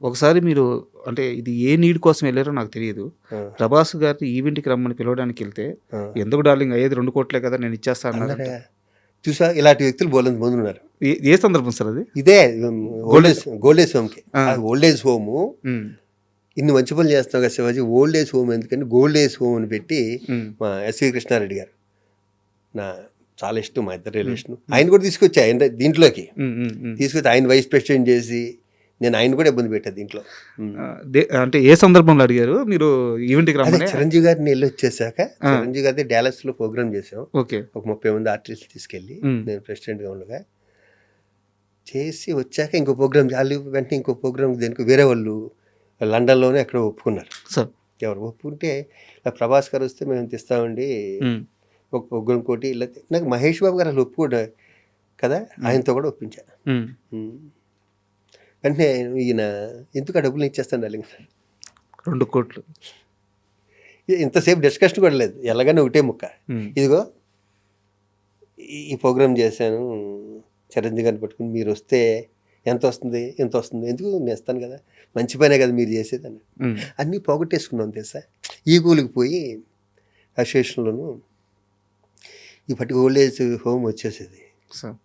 ఒకసారి మీరు అంటే ఇది ఏ నీడ్ కోసం వెళ్లారో నాకు తెలియదు. ఆ, 'ప్రభాస్' గారిని ఈవెంట్‌కి రమ్మని పిలవడానికెళ్తే, ఆ. "ఎందుకు డార్లింగ్ అయ్యేది 2 కోట్లే కదా! నేను ఇచ్చేస్తా" అన్నారంట. అన్నాడా? చూసా ఇలాంటి వ్యక్తులు బోలంత మంది ఉన్నారు. ఏ సందర్భం సార్ అది? ఇదే ఓల్డ్ ఏజ్ హోమ్కి. ఆ. ఓల్డ్ ఏజ్ హోము హ్మ్. ఇన్ని మంచి పనులు చేస్తున్నావు కదా శివాజీ, ఓల్డ్ ఏజ్ హోమ్ ఎందుకని గోల్డ్ ఏజ్ హోమ్ అని పెట్టి హ్మ్. మా ఎస్వి కృష్ణారెడ్డి గారు నా చాలా ఇష్టం, మా ఇద్దరు రిలేషన్. ఆయన కూడా తీసుకొచ్చా ఆయన దీంట్లోకి హ్మ్. హ్మ్. హ్మ్. తీసుకొచ్చి ఆయన వైస్ ప్రెసిడెంట్ చేసి నేను ఆయన కూడా ఇబ్బంది పెట్టా దీంట్లో. అంటే ఏ సందర్భంలో అడిగారు మీరు ఈవెంట్‌కి అదే రమ్మని? చిరంజీవి గారిని వెళ్ళి వచ్చేసాక ఆ. చిరంజీవి గారి డాలస్లో ప్రోగ్రామ్ చేసాం. ఓకే. ఒక 30 మంది ఆర్టిస్టులు తీసుకెళ్ళి మ్. నేను ప్రెసిడెంట్గా ఉండగా చేసి వచ్చాక ఇంకో ప్రోగ్రామ్ వాళ్ళు వెంటనే ఇంకో ప్రోగ్రామ్ దేనికి వేరే వాళ్ళు లండన్లోనే ఎక్కడో ఒప్పుకున్నారు. సార్. ఎవరు ఒప్పుకుంటే ఇలా ప్రభాస్ గారు వస్తే మేము ఇంత ఇస్తామండి హ్మ్. ఒక ప్రోగ్రామ్ కోటి ఇలా నాకు మహేష్ బాబు గారు అసలు ఒప్పుకోడు కదా, ఆయనతో కూడా ఒప్పించా. హ్మ్. వెంటనే ఈయన ఎందుకు ఆ డబ్బులు ఇచ్చేస్తాను డార్లింగ్. 2 కోట్లు. ఇంతసేపు డిస్కషన్ కూడా లేదు, ఎలాగైనా ఒకటే ముక్క. హ్మ్. ఇదిగో ఈ ప్రోగ్రామ్ చేశాను, చిరంజీవి గారిని పట్టుకుని మీరు వస్తే ఎంత వస్తుంది, ఎంత వస్తుంది, ఎందుకు నేను ఇస్తాను కదా, మంచి పనే కదా మీరు చేసేది అని. హ్మ్. అన్నీ పోగొట్టేసుకున్నాం తెలుసా. ఈగోలకు పోయి అసోసియేషన్లోను ఈ పట్టి ఓల్డ్ ఏజ్ హోమ్ వచ్చేసేది. సార్.